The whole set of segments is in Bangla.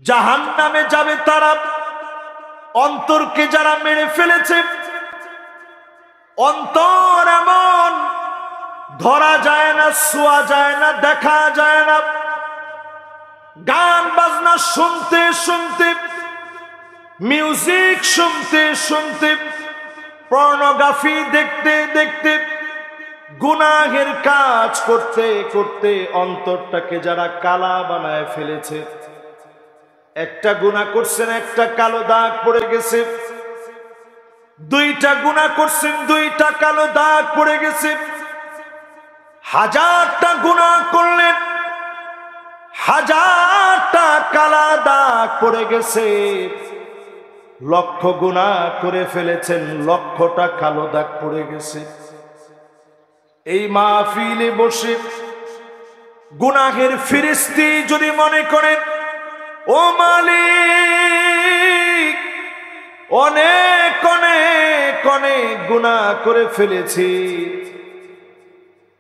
জাহান্নামে যাবে তারা অন্তরকে যারা মেরে ফেলেছে। অন্তর এমন ধরা যায় না, ছোঁয়া যায় না, দেখা যায় না। গান বাজনা শুনতে শুনতে, মিউজিক শুনতে শুনতে, পর্নোগ্রাফি দেখতে দেখতে, গুনাহের কাজ করতে করতে অন্তরটাকে যারা কালা বানায় ফেলেছে। একটা গুনাহ করছেন, একটা কালো দাগ পড়ে গেছে। দুইটা গুনাহ করছেন, দুইটা কালো দাগ পড়ে গেছে। হাজারটা গুনাহ করলেন, হাজারটা কালা দাগ পড়ে গেছে। লক্ষ গুনাহ করে ফেলেছেন, লক্ষটা কালো দাগ পড়ে গেছে। এই মাহফিলে বসে গুনাহের ফিরিস্তি যদি মনে করেন, ও মালিক অনেক অনেক অনেক গুনাহ করে ফেলেছি,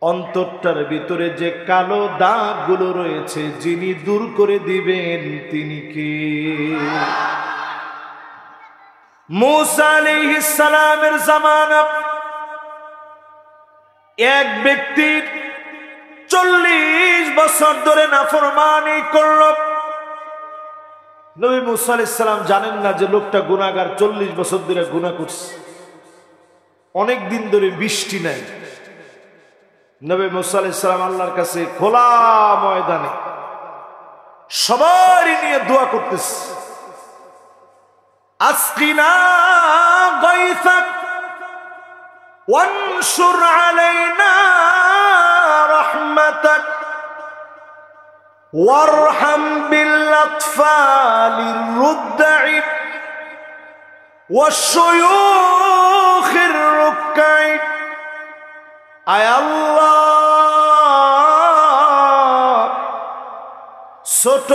অন্তরটার ভিতরে যে কালো দাগগুলো রয়েছে যিনি দূর করে দিবেন তিনি কে? মূসা আলাইহিস সালামের জামানা এক ব্যক্তির 40 বছর ধরে নাফরমানি করল। নবী মূসা আলাইহিস সালাম জানেন না যে লোকটা গুনাহগার, 40 বছর ধরে গুনাহ করছে, অনেক দিন ধরে বৃষ্টি নাই। নবী মূসা আলাইহিস সালাম আল্লাহর কাছে খোলা ময়দানে সবাই নিয়ে দোয়া করতেছে, আসকিনা গায়সাক ওয়ানশুর আলাইনা রাহমাতাক ওয়ারহাম বিল আতফালির রুদ্দাই ওয়াশ-শুয়ূখির রুক্কাই। আয় আল্লাহ, ছোট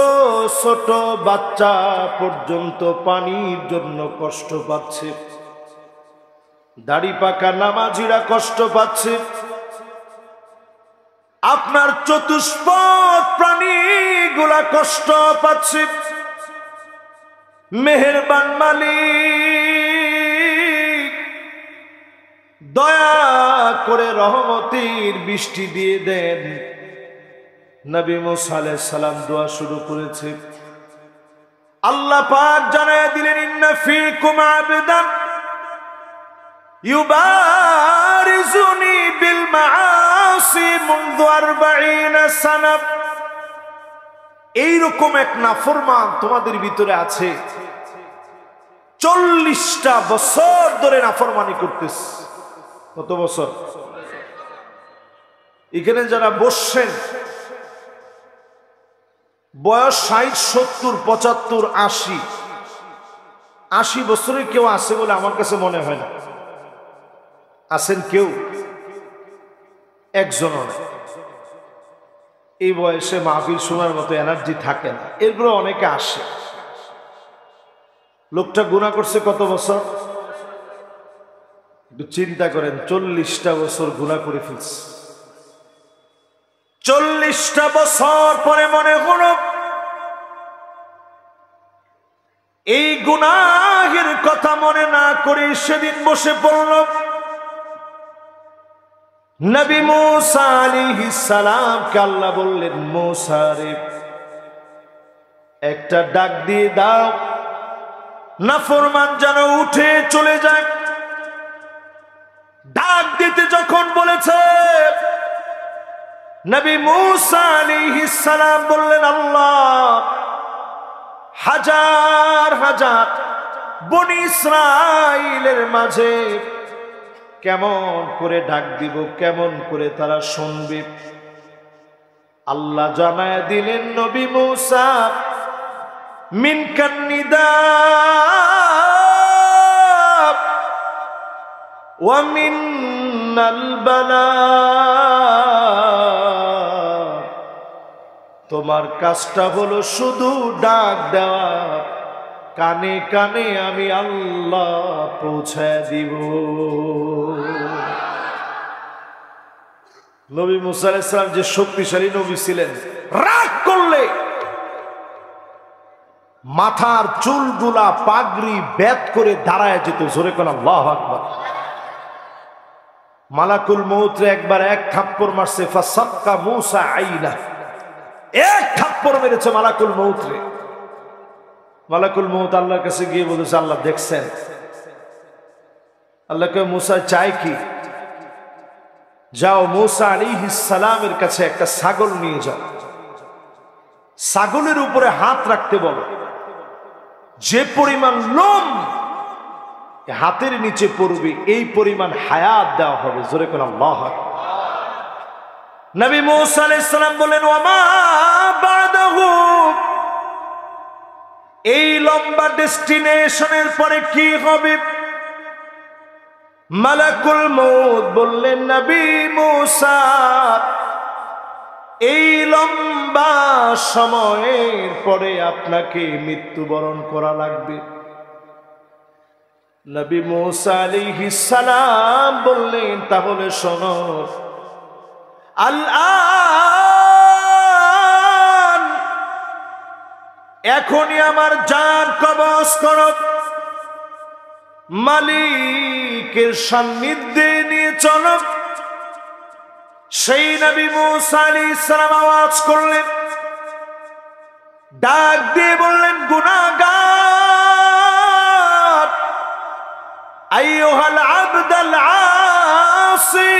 ছোট বাচ্চা পর্যন্ত পানির জন্য কষ্ট পাচ্ছে, দাড়ি পাকা নামাজিরা কষ্ট পাচ্ছে, আপনার চতুষ্পদ প্রাণীগুলা কষ্ট পাচ্ছে। মেহেরবান মালিক, দয়া করে রহমতের বৃষ্টি দিয়ে দেন। নবী মূসা আলাইহিস সালাম দোয়া শুরু করেছে। আল্লাহ পাক জানায় দিলেন, ইন্না ফীকুম আবদান ইউবারিজুনি বিল মাআসি মুনযু 40 সানা। এইরকম এক নাফরমান তোমাদের ভিতরে আছে, 40টা বছর ধরে নাফরমানি করতেছে। কত বছর? এখানে যারা বসছেন বয়স 60, 70, 75, 80 বছরের কেউ আছে বলে আমার কাছে মনে হয় না। আছেন কেউ? একজনও না। এই বয়সে মাহফিল শোনার মতো এনার্জি থাকে না, এরপরে অনেকে আসে। লোকটা গুনাহ করছে কত বছর? একটু চিন্তা করেন, 40টা বছর গুনাহ করে ফেলছে। 40টা বছর পরে মনে হলো এই গুনাহের কথা মনে না করে সেদিন বসে পড়ল। নবী মূসা আলাইহিস সালামকে আল্লাহ বললেন, মূসা রে, একটা ডাক দিয়ে দাও, নাফরমান যেন উঠে চলে যায়। ডাক দিতে যখন বলেছে, নবী মূসা আলাইহিস সালাম বললেন, আল্লাহ হাজার হাজার বনি ইসরাইলের মাঝে কেমন করে ডাক দিব, কেমন করে তারা শুনবে? আল্লাহ জানায় দিলেন, নবী মূসা মিনকান নিদা ওয়া মিনাল বালা। তোমার কাজটা হলো শুধু ডাক দেওয়া, কানে কানে আমি আল্লাহ পৌঁছায় দিব। নবী মূসা আলাইহিস সালাম যে শক্তিশালী নবী ছিলেন, রাগ করলে মাথার চুলগুলা পাগড়ি বেত করে দাঁড়ায় যেত। জোরে কোন আল্লাহু আকবার। মালাকুল মউত একবার এক থাপ্পড় মারছে, ফাসাক্কা মূসা আইনা, এক থাপ্পড় মেরেছে মালাকুল মউত রে। মালাকুল মউত আল্লাহর কাছে গিয়ে বলেছে, আল্লাহ দেখছেন? আল্লাহকে মূসা চাই কি? যাও মূসা আলাইহিস সালামের কাছে একটা ছাগল নিয়ে যাও, ছাগলের উপরে হাত রাখতে বলো, যে পরিমাণ লোম হাতের নিচে পড়বে এই পরিমাণ হায়াত দেওয়া হবে। জোরে কোন আল্লাহু আকবার। নবী মূসা আলাইহিস সালাম বলেন, ওয়ামা বাদাহু, এই লম্বা ডেস্টিনেশনের পরে কি হবে? মালাকুল মউত বললেন, নবী মূসা, এই লম্বা সময়ের পরে আপনাকে মৃত্যুবরণ করা লাগবে। নবী মূসা আলাইহিস সালাম বললেন, তাহলে শোনো, আল-আন, এখনই আমার জান কবজ করো, মালিকের সান্নিধ্যে নিয়ে চলো। সেই নবী মূসা আলাইহিস সালাম আওয়াজ করলেন, ডাক দিয়ে বললেন, গুনাহগার, আইয়ুহাল আবদাল আসি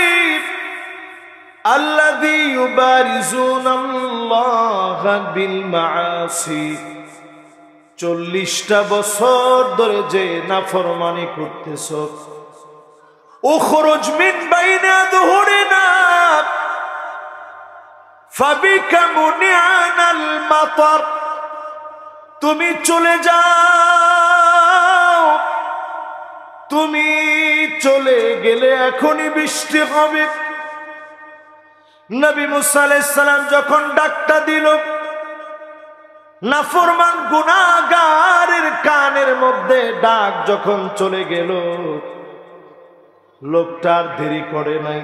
আল্লাযী ইউবারিজুনাল্লাহা বিল মাআসি, 40টা বছর ধরে যে নাফরমানি করতেছ, উখরুজ মিন বাইনা যুহুরিনা ফাবিকা মুনিআনাল মাতার, তুমি চলে যাও, তুমি চলে গেলে এখনই বৃষ্টি হবে। নবী মূসা আলাইহিস সালাম যখন ডাকটা দিল, নাফরমান গুনাহগারের কানের মধ্যে ডাক যখন চলে গেল, লোকটার দেরি করে নাই,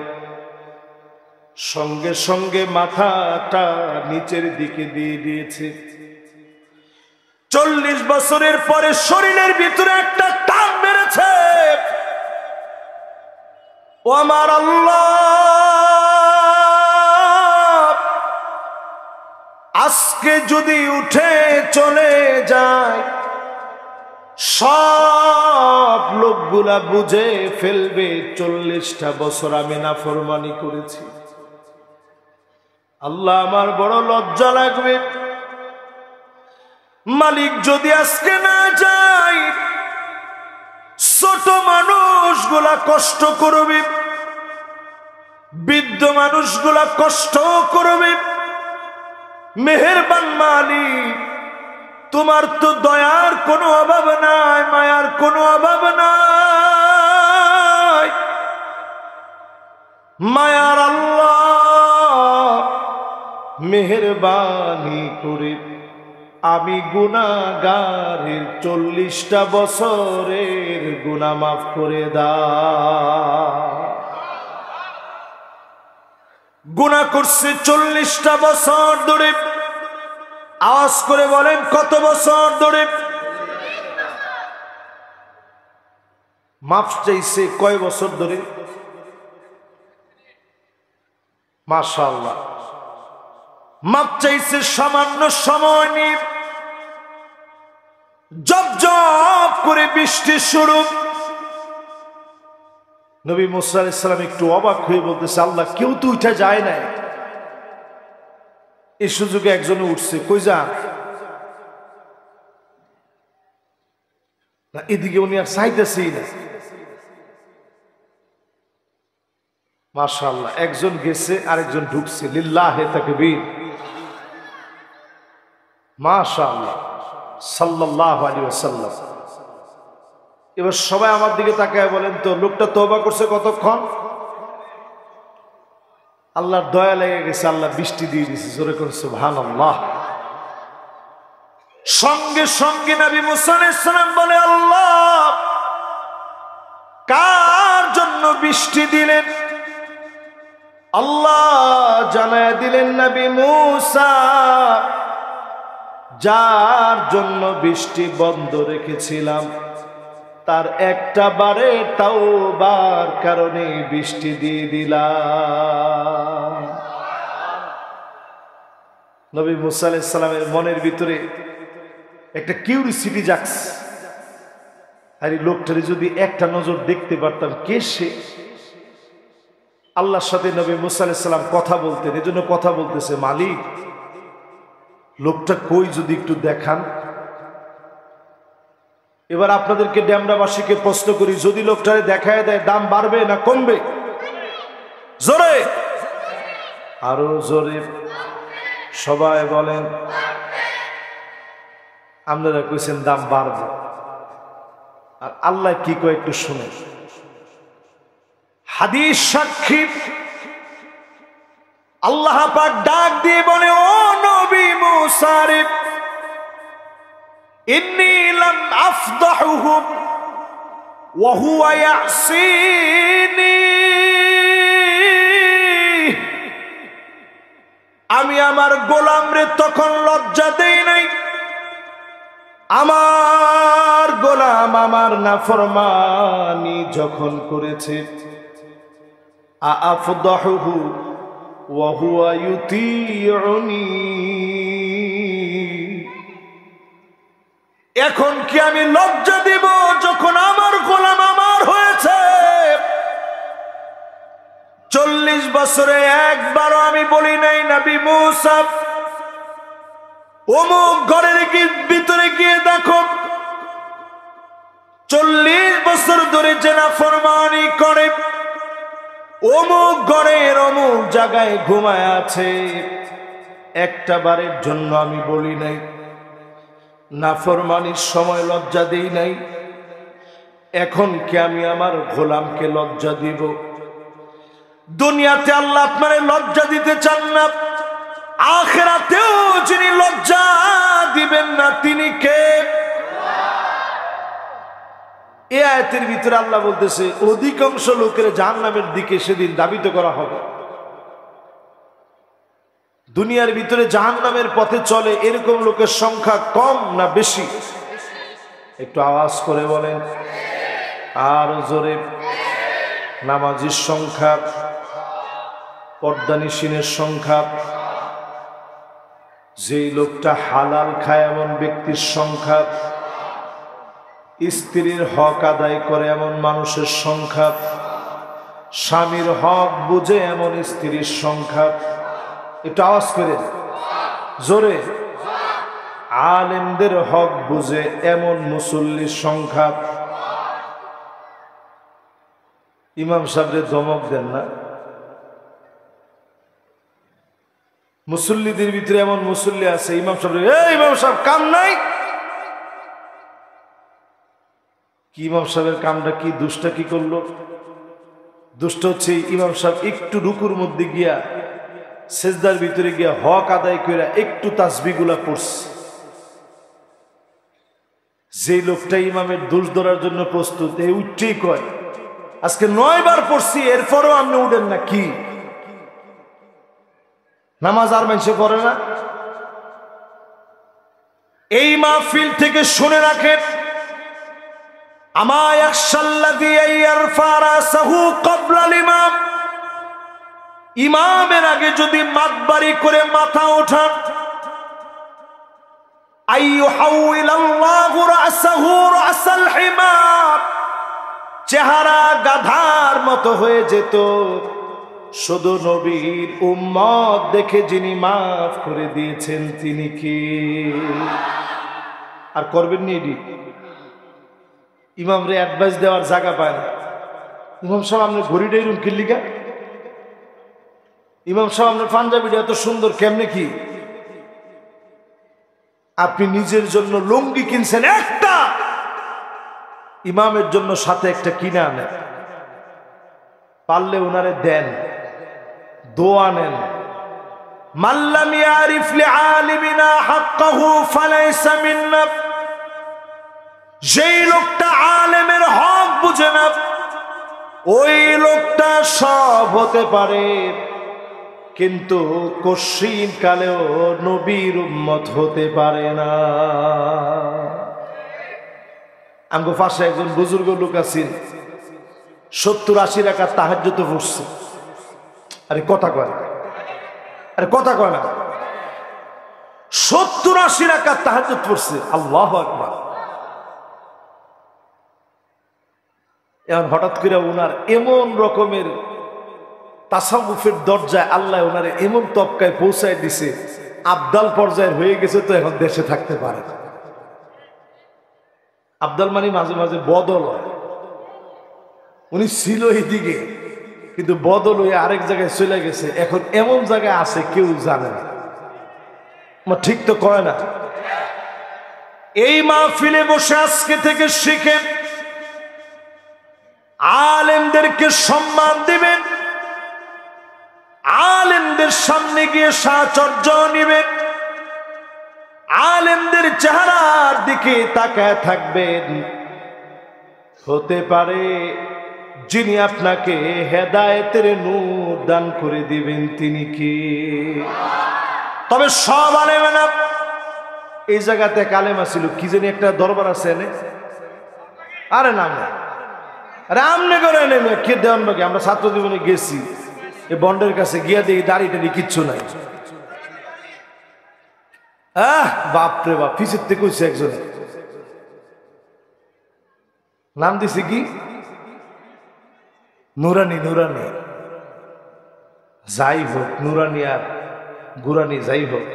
সঙ্গে সঙ্গে মাথাটা নিচের দিকে দিয়ে দিয়েছে। 40 বছরের পরে শরীরের ভিতরে একটা টান মেরেছে। ও আমার আল্লাহ, আজকে যদি উঠে চলে যায়, সব লোকগুলা বুঝে ফেলবে 40টা বছর আমি নাফরমানি করেছি। আল্লাহ, আমার বড় লজ্জা লাগবে। মালিক যদি আজকে না যায়, ছোট মানুষগুলা কষ্ট করবে, বৃদ্ধ মানুষগুলা কষ্ট করবে। মেহেরবান মালিক, তোমার তো দয়ার কোনো অভাব নাই, মায়ার কোনো অভাব নাই। মায়ার আল্লাহ, মেহেরবানি করে আমি গুনাহগারের 40টা বছরের গুনাহ মাফ করে দাও। গুনাহ করছে 40টা বছর ধরে। আওয়াজ করে বলেন, কত বছর ধরে? মাফ চাইছে কয় বছর ধরে? মাশাআল্লাহ, মাফ চাইছে সামান্য সময় নিয়ে। জব জব করে বৃষ্টি শুরু। নবী মূসা আলাইহিস সালাম একটু অবাক হয়ে বলতেছে, আল্লাহ, কেউ তো উঠে যায় নাই, এই সুযোগে একজনে উঠছে, কই যান? না, এদিকে উনি আর চাইতেছেই না। মাশাআল্লাহ, একজন গেছে আরেকজন ঢুকছে। লিল্লাহে তাকবীর, মাশাআল্লাহ, সাল্লাল্লাহু আলাইহি ওয়াসাল্লাম। এবার সবাই আমার দিকে তাকায় বলেন তো, লোকটা তওবা করছে কতক্ষণ? আল্লাহর দয়া লেগে গেছে, আল্লাহ বৃষ্টি দিয়ে দিয়েছে। জোরে করে সুবহানাল্লাহ। সঙ্গে সঙ্গে নবী মূসা আলাইহিস সালাম বলে, আল্লাহ, কার জন্য বৃষ্টি দিলেন? আল্লাহ জানায় দিলেন, নবী মূসা, যার জন্য বৃষ্টি বন্ধ রেখেছিলাম তার একটা বারে তাওবার কারণে বৃষ্টি দিয়ে দিলাম। নবী মুসা আলাইহিস সালামের মনের ভিতরে একটা কিউরিসিটি জাগছে, আরে লোকটারে যদি একটা নজর দেখতে পারতাম, কে সে? আল্লাহর সাথে নবী মুসা আলাইহিস সালাম কথা বলতেন, এজন্য কথা বলতেছে, মালিক লোকটা কই, যদি একটু দেখান। এবার আপনাদেরকে ড্যামরাবাসীকে প্রশ্ন করি, যদি লোকটারে দেখায় দেয় দাম বাড়বে না কমবে? জোরে, আরো জোরে সবাই বলেন। আপনারা কইছেন দাম বাড়বে, আর আল্লাহ কি কয় একটু শুনে। হাদিস সাক্ষী, আল্লাহ পাক ডাক দিয়ে বলে, ও নবী মুসা রে, ইন্নী লাম আফদাহুহু ওয়া হুয়া ইয়াসিনি, আমি আমার গোলামরে তখন লজ্জা দেই নাই, আমার গোলাম আমার নাফরমানি যখন করেছে। আফদাহুহু ওয়া হুয়া ইউতিউনি, এখন কি আমি লজ্জা দিব যখন আমার গোলাম আমার হয়েছে? 40 বছরে একবারও আমি বলি নাই, নবী মুসা অমুক ঘরের ভিতরে গিয়ে দেখো 40 বছর ধরে যে নাফরমানি করে, অমুক ঘরের অমুক জায়গায় ঘুমায় আছে, একটা বারের জন্য আমি বলি নাই। নাফরমানির সময় লজ্জা দেই নাই, এখন কি আমি আমার গোলামকে লজ্জা দিব? দুনিয়াতে আল্লাহ আপনারে লজ্জা দিতে চান না, আখিরাতেও যিনি লজ্জা দিবেন না তিনি কে? এই আয়াতের ভিতরে আল্লাহ বলতেছে, অধিকাংশ লোকের জাহান্নামের দিকে সেদিন ধাবিত করা হবে। দুনিয়ার ভিতরে জাহান্নামের পথে চলে এরকম লোকের সংখ্যা কম না বেশি? একটু আওয়াজ করে বলেন, আর জোরে। নামাজির সংখ্যা, পর্দানিশীনের সংখ্যা, যেই লোকটা হালাল খায় এমন ব্যক্তির সংখ্যা, স্ত্রীর হক আদায় করে এমন মানুষের সংখ্যা, স্বামীর হক বুঝে এমন স্ত্রীর সংখ্যা। একটু আওয়াজ করে জোরে। আলেমদের হক বুঝে এমন মুসল্লির সংখ্যা। ইমাম সাহেবরে ধমক দেন না, মুসল্লিদের ভিতরে এমন মুসল্লি আছে, ইমাম সাহেব, ইমাম সাহেব কাম নাই। কি ইমাম সাহেবের কামটা কি, দুষ্টা কি করলো? দুষ্ট হচ্ছে ইমাম সাহেব একটু রুকুর মধ্যে গিয়া, সেজদার ভিতরে গিয়া হক আদায় করে একটু তাসবিহগুলা পড়ছে। যে লোকটা ইমামের দোষ ধরার জন্য প্রস্তুত, এই উঠতেই কয় আজকে 9 বার পড়ছি, এরপরও আপনি উঠেন না। কি নামাজ আর মানুষে পড়ে না? এই মাহফিল থেকে শুনে রাখেন, ইমামের আগে যদি মাতবারি করে মাথা ওঠান, চেহারা গাধার মতো হয়ে যেত, শুধু নবীর উম্মত দেখে যিনি মাফ করে দিয়েছেন তিনি কি? আর করবেন নি? ইমামরে অ্যাডভাইস দেওয়ার জায়গা পায় না। ইমাম সাহেব আপনার ঘড়িটাই রুম কিল্লিকা, ইমাম সাহেব আপনার পাঞ্জাবিটা এত সুন্দর কেমনে? কি আপনি নিজের জন্য লুঙ্গি কিনছেন একটা, ইমামের জন্য সাথে একটা কিনে আনেন, পারলে ওনারে দেন, দোয়া নেন। মাল্লাম ইয়ারিফ লিআলিমিনা হাক্কাহু ফালাইসা মিন্না, যেই লোকটা আলেমের হক বুঝে না, ওই লোকটা সব হতে পারে কিন্তু কশিন কালেও নবীর উম্মত হতে পারে না। আমগো পাশে একজন বুজুর্গ লোক আছেন, 70-80 রাকাত তাহাজ্জুদ পড়ছে। আরে কথা কয় না, আরে কথা কয় না। 70-80 রাকাত তাহাজ্জুদ পড়ছে। আল্লাহু আকবার। এখন হঠাৎ করে ওনার এমন রকমের তাসাউফের দরজায় আল্লাহ ওনারে এমন তবকায় পৌঁছায় দিছে, আবদাল পর্যায়ের হয়ে গেছে, তো এখন দেশে থাকতে পারে না। আবদাল মানে মাঝে মাঝে বদল হয়। উনি ছিল এইদিকে, কিন্তু বদল হয়ে আরেক জায়গায় চলে গেছে, এখন এমন জায়গায় আছে কেউ জানে না। ঠিক তো কয় না? এই মাহফিলে বসে আজকে থেকে শিখেন, আলেমদেরকে সম্মান দিবেন, আলেমদের সামনে গিয়ে সাহচর্য নিবেন, আলেমদের চেহারার দিকে তাকায় থাকবেন। হতে পারে যিনি আপনাকে হেদায়েতের নূর দান করে দিবেন তিনি কি? তবে সব আলেম না। এই জায়গাতে কালেমা ছিল কি জানি একটা দরবার আছে এনে, আরে নাম না, আরে আমনে করে নেমে কে দেওয়ান বাকি। আমরা ছাত্র জীবনে গেছি, এই বন্ডের কাছে গিয়া দেখি দাড়ি টাড়ি কিচ্ছু নাই। বাপরে বাপ, পিছের থেকে কইছে একজনে, নাম দিছে কি নুরানি। নুরানি যাই হোক, নুরানি আর গুরানি যাই হোক,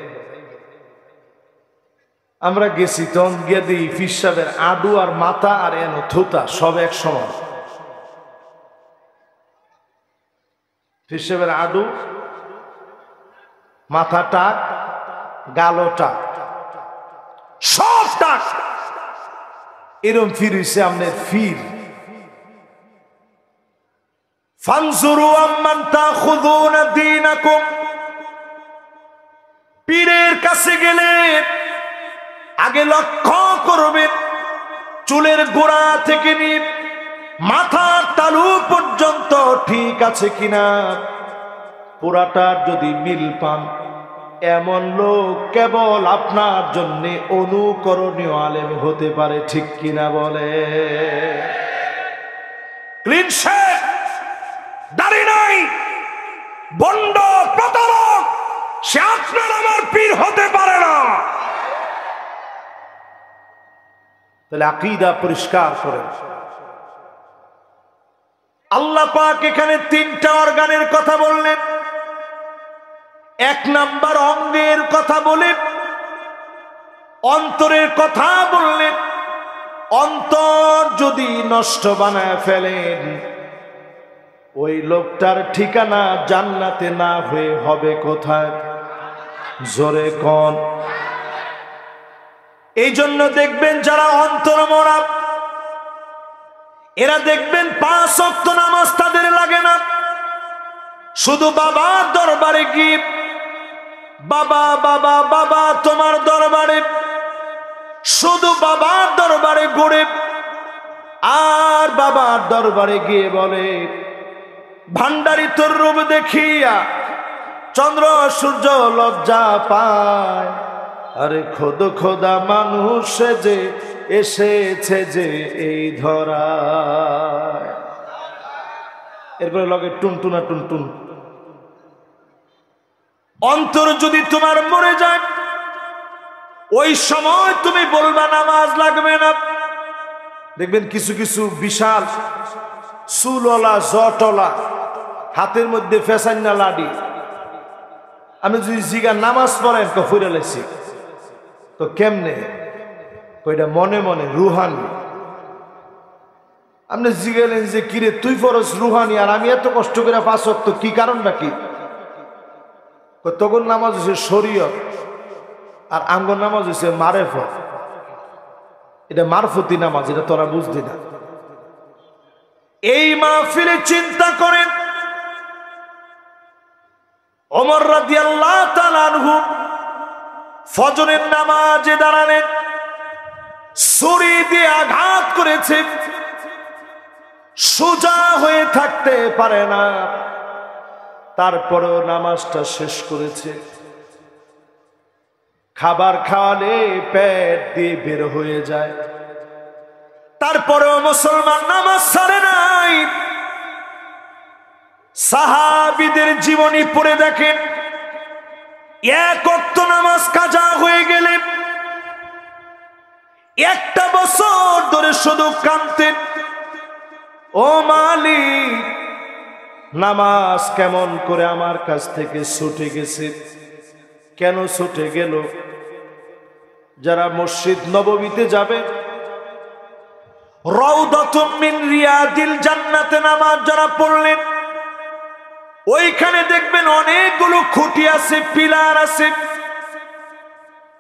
আমরা গেছি তখন গিয়ে দিই পীর সাহেবের আডু আর মাথা আর এন থুতা সব এক সমান। পীর সাহেবের আডু, মাথা টাক, গালো টাক, সব টাক। এরম ফির হইছে আমাদের ফির। ফানজুরু আম্মান তাখুযুনা দীনাকুম। পীরের কাছে গেলে আগে লক্ষ্য করবেন চুলের গোড়া থেকে নিয়ে মাথার তালু পর্যন্ত ঠিক আছে কিনা। পুরাটার যদি মিল পান, এমন লোক কেবল আপনার জন্য অনুকরণীয় আলেম হতে পারে, ঠিক কিনা বলে? ক্লিন শেভ, দাড়ি নাই, বন্ড প্রতারক, সে আপনার আমার পীর হতে পারে না। তাহলে আকীদা পরিষ্কার করেন। আল্লাহ পাক এখানে 3টা অর্গানের কথা বললেন। 1 নাম্বার অঙ্গের কথা বলে অন্তরের কথা বললেন। অন্তর যদি নষ্ট বানায় ফেলেন, ওই লোকটার ঠিকানা জান্নাতে না হয়ে হবে কোথায়? জোরে কোন? এই জন্য দেখবেন যারা অন্তর মরা, এরা দেখবেন 5 ওয়াক্ত নামাজ তাদের লাগে না। শুধু বাবার দরবারে গিয়ে বাবা বাবা বাবা তোমার দরবারে, শুধু বাবার দরবারে ঘুরে আর বাবার দরবারে গিয়ে বলে, ভান্ডারি তোর রূপ দেখিয়া চন্দ্র সূর্য লজ্জা পায়। আরে খোদ খোদা মানুষ যে এসেছে যে এই ধরায়। এরপরে লগে টুনটুনা টুনটুন। অন্তর যদি তোমার মরে যায়, ওই সময় তুমি বলবা নামাজ লাগবে না। দেখবেন কিছু কিছু বিশাল চুলওয়ালা জটওয়ালা, হাতের মধ্যে ফেসান্না লাডি, আমি যদি জিগা নামাজ পড়েন তো ফিরে লেছি, তো কেমনে? ওইটা মনে মনে রুহানি। আপনি জিগালেন যে কিরে তুই ফরজ রুহানি আর আমি এত কষ্ট করে 5 ওয়াক্ত, কি কারণটা কি? তখন নামাজ হচ্ছে শরীয়ত আর আঙ্গর নামাজ হচ্ছে মারেফত। এটা মারফতি নামাজ, এটা তোরা বুঝলি না। এই মাহফিলে চিন্তা করেন ওমর রাদিয়াল্লাহু তাআলা আনহু ফজরের নামাজে দাঁড়ালেন, ছুরি দিয়ে আঘাত করেছে, সোজা হয়ে থাকতে পারে না। তারপরেও নামাজটা শেষ করেছে। খাবার খাওয়ালে পেট দিয়ে বের হয়ে যায়, তারপরেও মুসলমান নামাজ ছাড়ে নাই। সাহাবীদের জীবনী পড়ে দেখেন, এক ওয়াক্ত নামাজ কাজা হয়ে গেলে একটা বছর ধরে শুধু কাঁদতেন, ও মালিক নামাজ কেমন করে আমার কাছ থেকে ছুটে গেছে, কেন ছুটে গেল? যারা মসজিদ নববীতে যাবে, রাউদাতুম মিন রিয়াদিল জান্নাতে নামাজ যারা পড়লেন, ওইখানে দেখবেন অনেকগুলো খুঁটি আছে, পিলার আছে।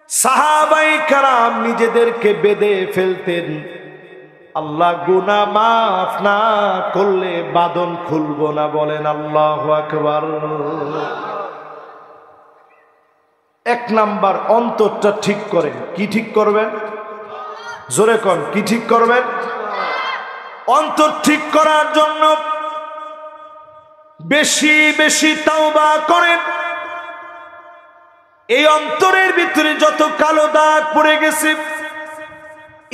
সাহাবায়ে কেরাম নিজেদেরকে বেঁধে ফেলতেন, আল্লাহ গুনাহ মাফ না করলে বাঁধন খুলবো না। বলেন আল্লাহু আকবার। এক নাম্বার, অন্তরটা ঠিক করেন। কি ঠিক করবেন? জোরে কোন, কি ঠিক করবেন? অন্তর ঠিক করার জন্য বেশি বেশি তাওবা করেন। এই অন্তরের ভিতরে যত কালো দাগ পড়ে গেছে,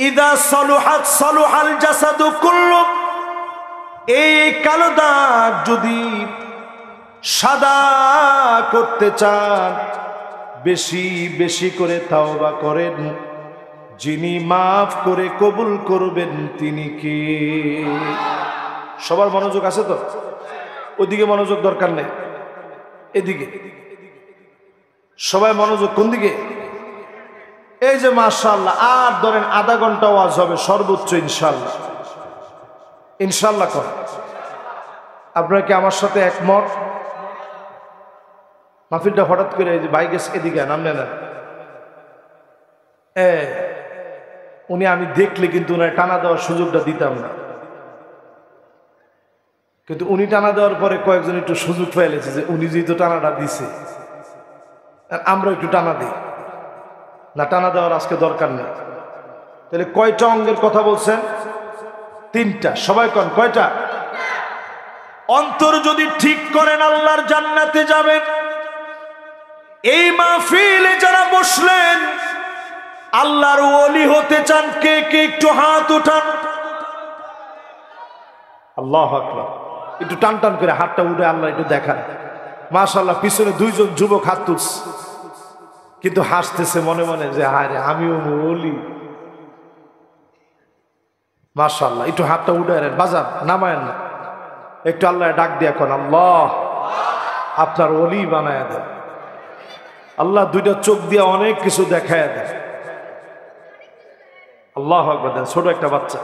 ইদা সালুহাত সালুহাল জাসাদু কুল্লু, এই কালো দাগ যদি সাদা করতে চান, বেশি বেশি করে তাওবা করেন। যিনি মাফ করে কবুল করবেন তিনি কে? সবার মনোযোগ আছে তো? ওইদিকে মনোযোগ দরকার নেই, এদিকে সবাই মনোযোগ। কোন দিকে? এই যে মাশাআল্লাহ, আর ধরেন আধা ঘন্টা ওয়াজ হবে সর্বোচ্চ, ইনশাআল্লাহ। ইনশাআল্লাহ কর। আপনারা কি আমার সাথে একমত? মাহফিলটা হঠাৎ করে এই যে বাইক এদিকে নামলে না, উনি আমি দেখলে কিন্তু উনার টানা দেওয়ার সুযোগটা দিতাম না, কিন্তু উনি টানা দেওয়ার পরে কয়েকজন একটু সুযোগ পেয়েছে যে উনি যেহেতু টানাটা দিছে আমরা একটু টানা দিই না। টানা দেওয়ার আজকে দরকার নেই। তাহলে কয়টা অঙ্গের কথা বলছেন? তিনটা। সবাই কোন কয়টা? অন্তর যদি ঠিক করেন আল্লাহর জান্নাতে যাবেন। এই মাহফিলে যারা বসলেন আল্লাহর ওলি হতে চান, কে কে একটু হাত উঠান। আল্লাহু আকবার। একটু টান টান করে হাতটা উঠে আল্লাহ একটু দেখান। মাশাআল্লাহ, পিছনে দুইজন যুবক হাত তুলছে, কিন্তু হাসতেছে মনে মনে যে আরে আমিও ওলি। মাশাআল্লাহ, একটু হাতটা উঠে বাজান, নামায়েন না, একটু আল্লাহ ডাক দিয়া কোন আল্লাহ আপনার ওলি বানায় দেন। আল্লাহ দুইটা চোখ দিয়ে অনেক কিছু দেখায় দেন। আল্লাহু আকবার। দেন ছোট একটা বাচ্চা,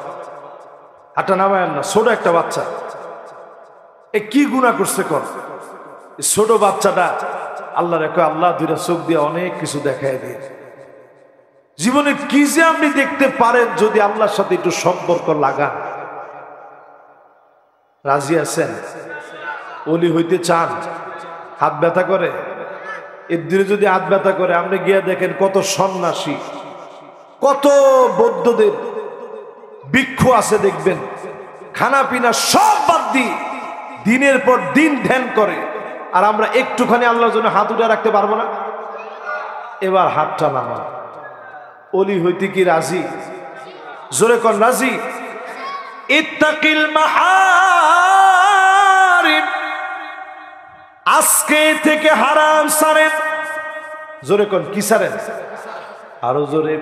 হাতটা নামায়েন না, ছোট একটা বাচ্চা, এ কি গুনাহ করছে কর? ছোট বাচ্চাটা আল্লাহ রেখে আল্লাহ দুইটা চোখ দিয়ে অনেক কিছু দেখায় দিয়ে। জীবনে কি যে আপনি দেখতে পারেন যদি আল্লাহর সাথে একটু সম্পর্ক লাগান। রাজি আছেন? ওলি হইতে চান? হাত ব্যথা করে? এর দিনে যদি হাত ব্যথা করে, আপনি গিয়ে দেখেন কত সন্ন্যাসী, কত বৌদ্ধদের ভিক্ষু আছে, দেখবেন খানা পিনা সব বাদ দিয়ে দিনের পর দিন ধ্যান করে। আর আমরা একটুখানি আল্লাহর জন্য হাত উঠে রাখতে পারবো না? এবার হাতটা নামা। ওলি হইতে কি রাজি? জোরে কোন রাজি? ইত্তাকিল মাহারিম, আজকে থেকে হারাম ছাড়েন। জোরে কোন কি ছাড়েন? আরো জোরে,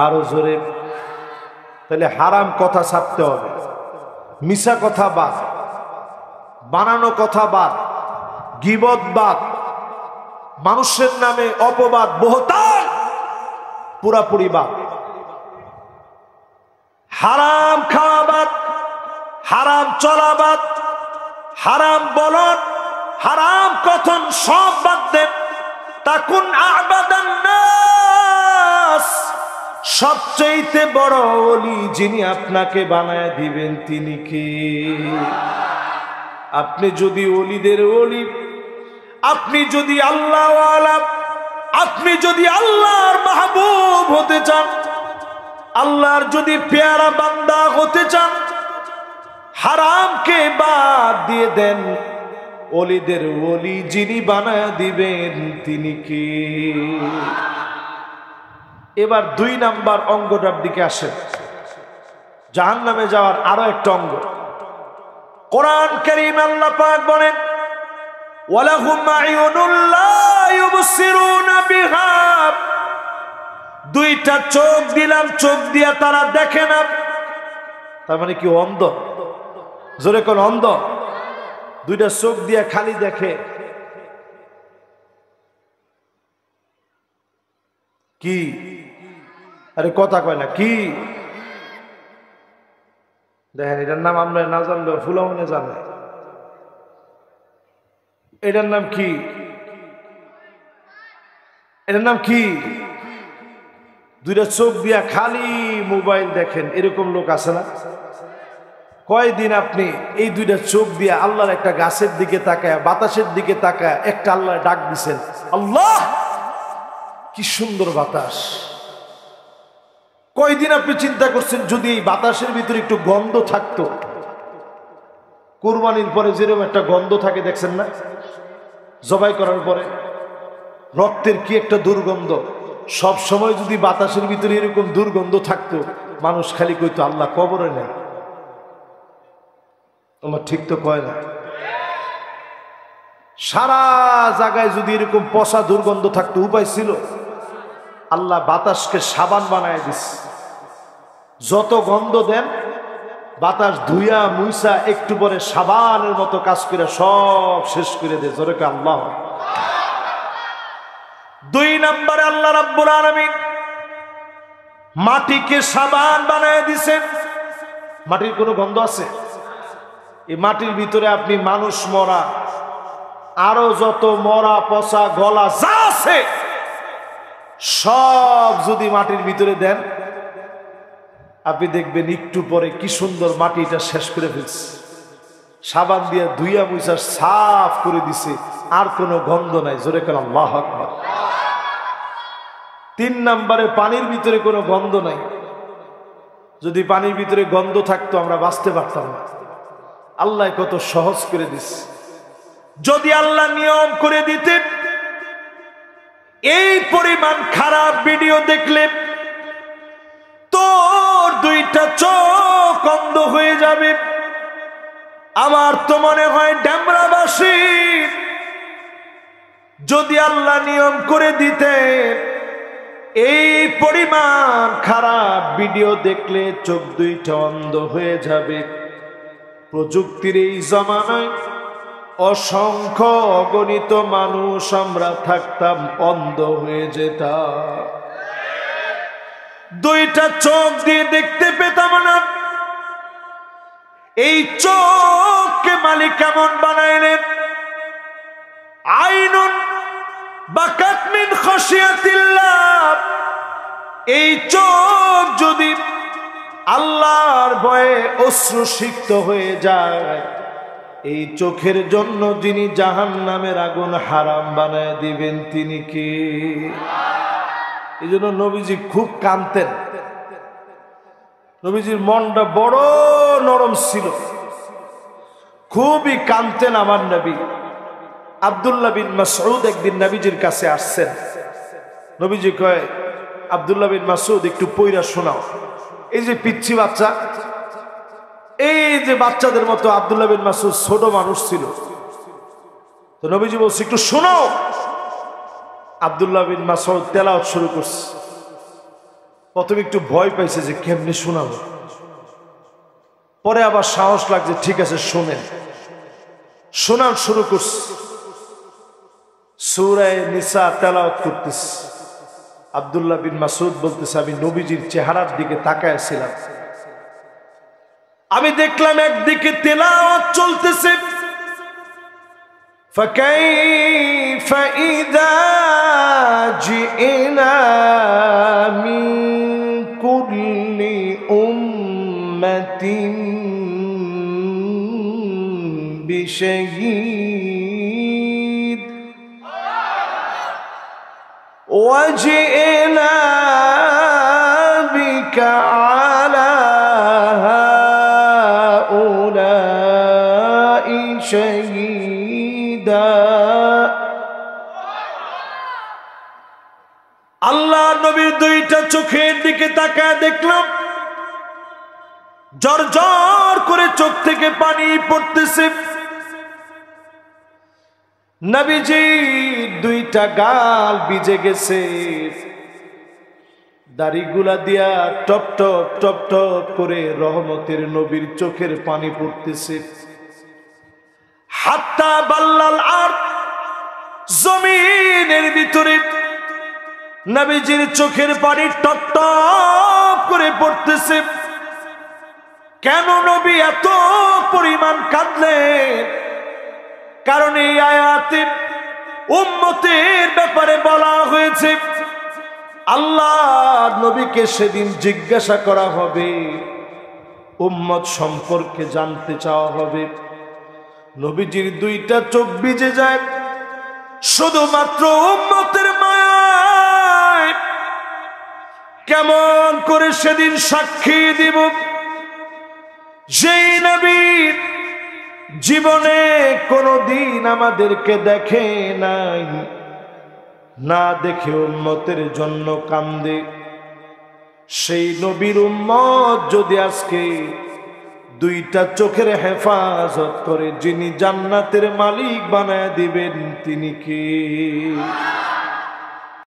আরো জোরে। তাহলে হারাম কথা ছাড়তে হবে, মিছা কথা বাদ, বানানো কথা বাদ, গীবত বাদ, মানুষের নামে অপবাদ, বহতান পুরাপুরি বাদ। হারাম খাওয়া বাদ, হারাম চলা বাদ, হারাম বলন, হারাম কথন সব বাদ দেন। তাকুন আবাদান নাস, সবচেয়ে বড় ওলি যিনি আপনাকে বানায় দিবেন তিনি কে? আপনি যদি ওলিদের ওলি, আপনি যদি আল্লাহ ওয়ালা, আপনি যদি আল্লাহর মাহবুব হতে চান, আল্লাহর যদি পেয়ারা বান্দা হতে চান, হারামকে বাদ দিয়ে দেন, ওলিদের ওলি যিনি বানায় দিবেন তিনি কে? এবার 2 নাম্বার অঙ্গটার দিকে আসেন, জাহান্নামে যাওয়ার আরো একটা অঙ্গ। কোরআন কারীম আল্লাহ পাক বলেন, ওয়ালাহুম আ'য়ুনুন লা ইউবসিরুনা বিহা, 2টা চোখ দিলাম, চোখ দিয়া তারা দেখে না। তার মানে কি অন্ধ? জোরে কোন অন্ধ? 2টা চোখ দিয়া খালি দেখে। কি? আরে কথা কয় না কি? দেখেন, এটার নাম আমরা না জানলেও ফুলামনে জানে। এটার নাম কি? এটার নাম কি? 2টা চোখ দিয়া খালি মোবাইল দেখেন, এরকম লোক আছে না? কয়দিন আপনি এই 2টা চোখ দিয়ে আল্লাহর একটা গাছের দিকে তাকায়, বাতাসের দিকে তাকায় একটা আল্লাহ ডাক দিছেন, আল্লাহ কি সুন্দর বাতাস। কয়দিন আপনি চিন্তা করছেন যদি এই বাতাসের ভিতরে একটু গন্ধ থাকতো? কুরবানির পরে যেরকম একটা গন্ধ থাকে দেখছেন না, জবাই করার পরে রক্তের কি একটা দুর্গন্ধ। সব সময় যদি বাতাসের ভিতরে এরকম দুর্গন্ধ থাকতো, মানুষ খালি কইতো আল্লাহ কবরে নেই। তোমার ঠিক তো কয় না? সারা জায়গায় যদি এরকম পচা দুর্গন্ধ থাকতো, উপায় ছিল? আল্লাহ বাতাসকে সাবান বানায় দিস, যত গন্ধ দেন বাতাস ধুইয়া মুইসা একটু পরে সাবানের মতো কাজ করে সব শেষ করে দেয়। জোরে কয় আল্লাহ। 2 নম্বরে আল্লাহ রাব্বুল আলামিন মাটিকে সাবান বানায় দিছেন। মাটির কোনো গন্ধ আছে? এই মাটির ভিতরে আপনি মানুষ মরা, আরো যত মরা পচা গলা যা আছে সব যদি মাটির ভিতরে দেন, আপনি দেখবেন একটু পরে কি সুন্দর মাটিটা শেষ করে ফেলছে। সাবান দিয়ে ধুইয়া মুইসা সাফ করে দিছে, আর কোনো গন্ধ নাই। জোরে কেন আল্লাহু আকবার। 3 নম্বরে পানির ভিতরে কোনো গন্ধ নাই। যদি পানির ভিতরে গন্ধ থাকতো আমরা বাঁচতে পারতাম না। আল্লাহ কত সহজ করে দিস। যদি আল্লাহ নিয়ম করে দিতেন এই পরিমাণ খারাপ ভিডিও দেখলে তোর 2টা চোখ অন্ধ হয়ে যাবে। আমার তো মনে হয় ডেমরাবাসী যদি আল্লাহ নিয়ম করে দিতেন এই পরিমাণ খারাপ ভিডিও দেখলে চোখ 2টা অন্ধ হয়ে যাবে, প্রযুক্তির এই জমানায় অসংখ্য অগণিত মানুষ আমরা থাকতাম, অন্ধ হয়ে যেতাম। 2টা চোখ দিয়ে দেখতে পেতাম না। এই চোখকে মালিক কেমন বানাইলেন? আইনুন বাকাত মিন খাশিয়াতিল্লাহ। এই চোখ যদি আল্লাহর ভয়ে অশ্রুসিক্ত হয়ে যায়, এই চোখের জন্য যিনি জাহান্নামের আগুন হারাম বানায় দিবেন তিনি কে? এই জন্য নবীজি খুব কাঁদতেন। নবীজির মনটা বড় নরম ছিল, খুবই কাঁদতেন আমার নবী। আব্দুল্লাহ বিন মাসউদ একদিন নবীজির কাছে আসছেন। নবীজি কয়, আব্দুল্লাহ বিন মাসউদ একটু পয়রা শোনাও। এই যে পিচ্ছি বাচ্চা, এই যে বাচ্চাদের মতো আব্দুল্লাহ বিন মাসউদ ছোট মানুষ ছিল, তো নবীজি বলছে একটু শোনাও। আব্দুল্লাহ বিন মাসউদ তেলাওয়াত শুরু করছে। প্রথমে একটু ভয় পাইছে যে কেমনে শোনাবো, পরে আবার সাহস লাগছে, ঠিক আছে শোনেন। শোনান শুরু করছে। সূরা নিসা তেলাওয়াত করতেছে। আব্দুল্লাহ বিন মাসউদ বলতেছে, আমি নবীজির চেহারার দিকে তাকায়াছিলাম, আমি দেখলাম একদিকে তেলাওয়াত চলতেছে। فكيف إذا جئنا من كل أمة بشهيد وجئنا بك على هؤلاء شهيد চোখের দিকে তাকায় দেখলাম জর করে চোখ থেকে পানি পড়তেছে। নবীজি দুইটা গাল ভিজে গেছে, দাড়িগুলা দিয়া টপ টপ টপ টপ করে রহমতের নবীর চোখের পানি পড়তেছে। হাত্তা বাল্লাল আর জমিনের ভিতরে নবীজির চোখের পানি টপ টপ করে পড়তেছে। কেন নবী এত পরিমাণ কাঁদলেন? কারণ এই আয়াতে উম্মতের ব্যাপারে বলা হয়েছে আল্লাহ নবীকে সেদিন জিজ্ঞাসা করা হবে, উম্মত সম্পর্কে জানতে চাওয়া হবে। নবীজির দুইটা চোখ ভিজে যায় শুধুমাত্র উম্মতের মায়ায়। কেমন করে সেদিন সাক্ষী দিব যেই নবী জীবনে কোনদিন আমাদেরকে দেখে নাই, না দেখে উম্মতের জন্য কান্দে। সেই নবীর উম্মত যদি আজকে দুইটা চোখের হেফাজত করে, যিনি জান্নাতের মালিক বানায় দিবেন তিনি কে?